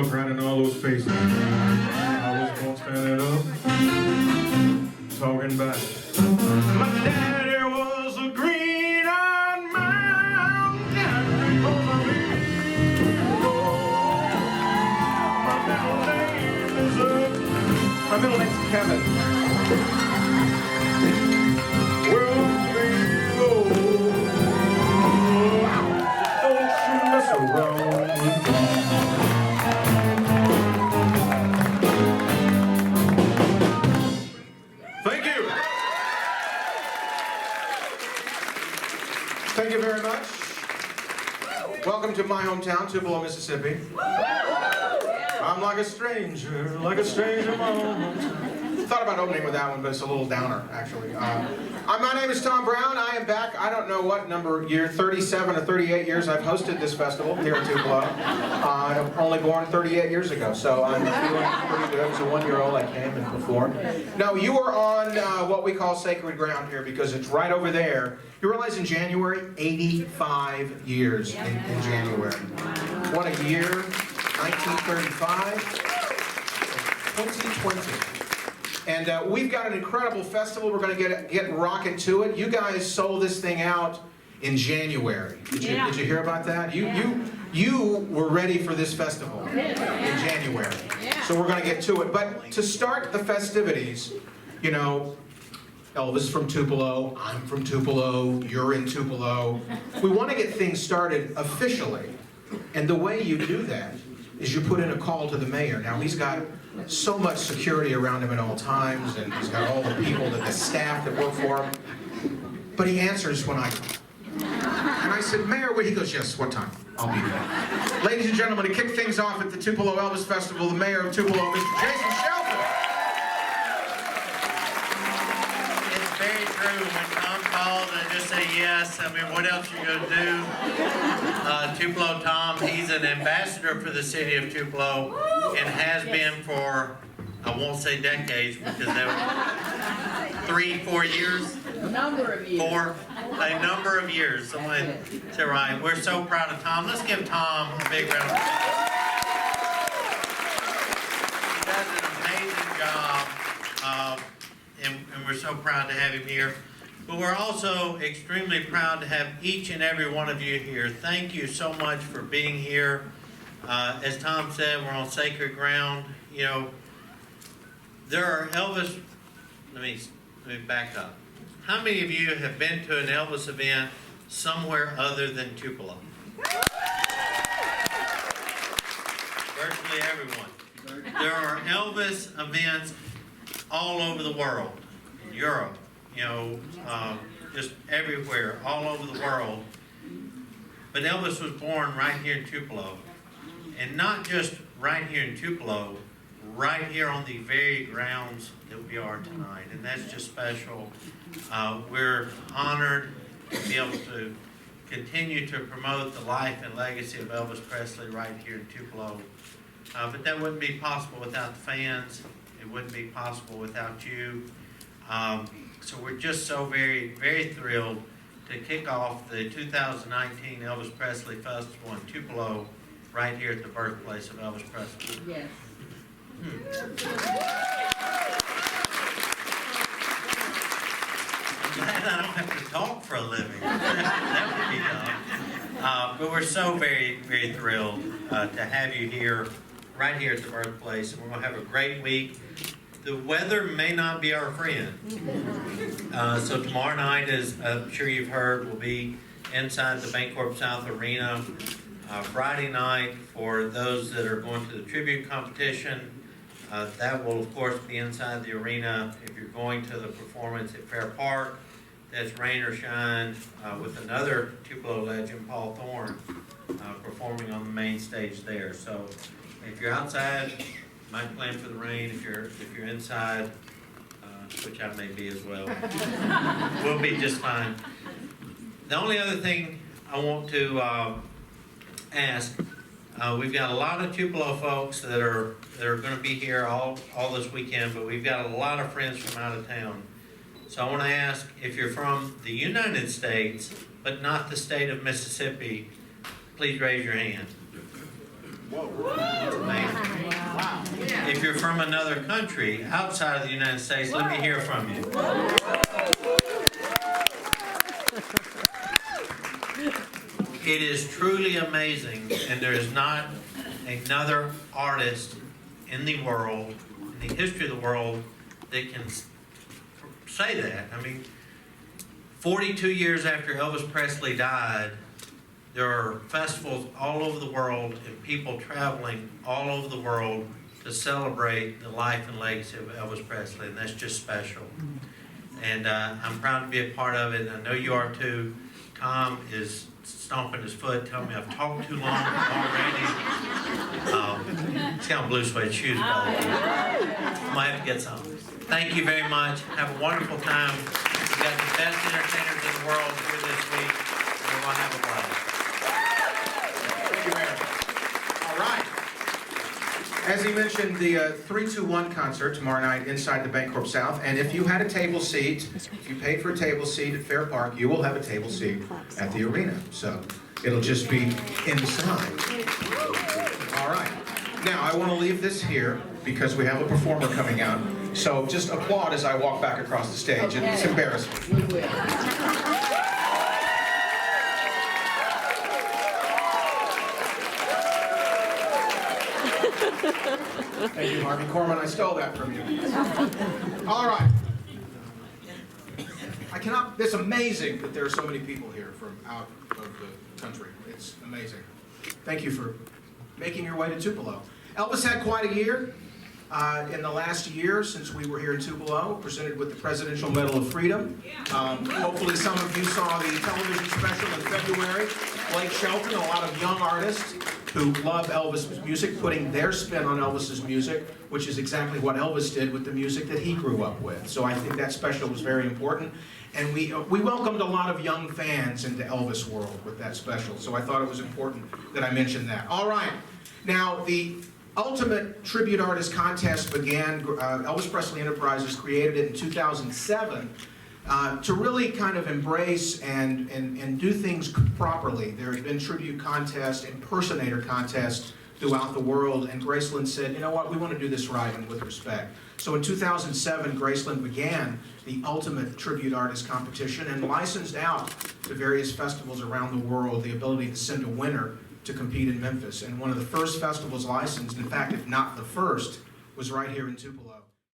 look right in all those faces. I was born standing up, talking back. My daddy was a green-eyed mountain My middle name's Kevin. Thank you. Thank you very much. Welcome to my hometown, Tupelo, Mississippi. I'm like a stranger in my own hometown. Thought about opening with that one, but it's a little downer, actually. My name is Tom Brown. I am back, I don't know what number year, 37 or 38 years I've hosted this festival here in Tupelo. I'm only born 38 years ago, so I'm feeling pretty good. As a one-year-old, I came and performed. No, you are on what we call sacred ground here, because it's right over there. You realize in January, 85 years in January. What a year, 1935, 2020. And we've got an incredible festival. We're going to get rocking to it. You guys sold this thing out in January. Did you hear about that? You were ready for this festival in January. So we're going to get to it. But to start the festivities, you know, Elvis from Tupelo, I'm from Tupelo, you're in Tupelo. We want to get things started officially. And the way you do that is you put in a call to the mayor. Now, he's got so much security around him at all times, and he's got all the people, the staff that work for him. But he answers when I call. And I said, Mayor, he goes, yes, what time? I'll be there. Ladies and gentlemen, to kick things off at the Tupelo Elvis Festival, the mayor of Tupelo, Mr. Jason Shelton. It's very true. When Tom called, I just say yes. I mean, what else you gonna do? Tupelo Tom, he's an ambassador for the city of Tupelo and has been for, I won't say decades because they were 3-4 years. A number of years. A number of years. Somebody said, right. We're so proud of Tom. Let's give Tom a big round of applause. He does an amazing job, and we're so proud to have him here. But we're also extremely proud to have each and every one of you here. Thank you so much for being here. As Tom said, we're on sacred ground. You know, there are Elvis. Let me back up. How many of you have been to an Elvis event somewhere other than Tupelo? Virtually everyone. There are Elvis events all over the world. In Europe, you know, just everywhere, all over the world. But Elvis was born right here in Tupelo. And not just right here in Tupelo, right here on the very grounds that we are tonight. And that's just special. We're honored to be able to continue to promote the life and legacy of Elvis Presley right here in Tupelo. But that wouldn't be possible without the fans. It wouldn't be possible without you. So we're just so very, very thrilled to kick off the 2019 Elvis Presley Festival in Tupelo right here at the birthplace of Elvis Presley. Yes. I'm glad I don't have to talk for a living. That would be tough. But we're so very, very thrilled to have you here, right here at the birthplace. And we're going to have a great week. The weather may not be our friend. So tomorrow night, as I'm sure you've heard, we'll be inside the Bancorp South Arena. Friday night, for those that are going to the tribute competition, that will of course be inside the arena. If you're going to the performance at Fair Park, that's rain or shine, with another Tupelo legend, Paul Thorne, performing on the main stage there. So if you're outside, might plan for the rain. If you're inside, which I may be as well, we'll be just fine. The only other thing I want to ask, we've got a lot of Tupelo folks that are going to be here all this weekend, but we've got a lot of friends from out of town. So I want to ask, if you're from the United States, but not the state of Mississippi, please raise your hand. Whoa. That's amazing. If you're from another country outside of the United States, let me hear from you. It is truly amazing, and there is not another artist in the world, in the history of the world, that can say that. I mean, 42 years after Elvis Presley died, there are festivals all over the world and people traveling all over the world to celebrate the life and legacy of Elvis Presley, and that's just special. And I'm proud to be a part of it, and I know you are too. Tom is stomping his foot, telling me I've talked too long already. He's got blue suede shoes, by the way. I might have to get some. Thank you very much. Have a wonderful time. We got the best entertainers in the world here this week, and we're going to have a blast. Thank you, Mayor. All right. As he mentioned, the 3-2-1 concert tomorrow night inside the Bancorp South. And if you had a table seat, if you paid for a table seat at Fair Park, you will have a table seat at the arena. So it'll just be inside. All right. Now, I want to leave this here because we have a performer coming out. So just applaud as I walk back across the stage. Okay. It's embarrassing. Thank you, Harvey Korman. I stole that from you. All right. It's amazing that there are so many people here from out of the country. It's amazing. Thank you for making your way to Tupelo. Elvis had quite a year. In the last year since we were here in Tupelo, presented with the Presidential Medal of Freedom. Hopefully some of you saw the television special in February. Blake Shelton, a lot of young artists who love Elvis' music, putting their spin on Elvis' music, which is exactly what Elvis did with the music that he grew up with. So I think that special was very important. And we welcomed a lot of young fans into Elvis world with that special. So I thought it was important that I mention that. All right. Now, the Ultimate Tribute Artist Contest began, Elvis Presley Enterprises created it in 2007 to really kind of embrace and do things properly. There had been tribute contests, impersonator contests throughout the world, and Graceland said, you know what, we want to do this right and with respect. So in 2007, Graceland began the Ultimate Tribute Artist Competition and licensed out to various festivals around the world the ability to send a winner to compete in Memphis. And one of the first festivals licensed, in fact, if not the first, was right here in Tupelo.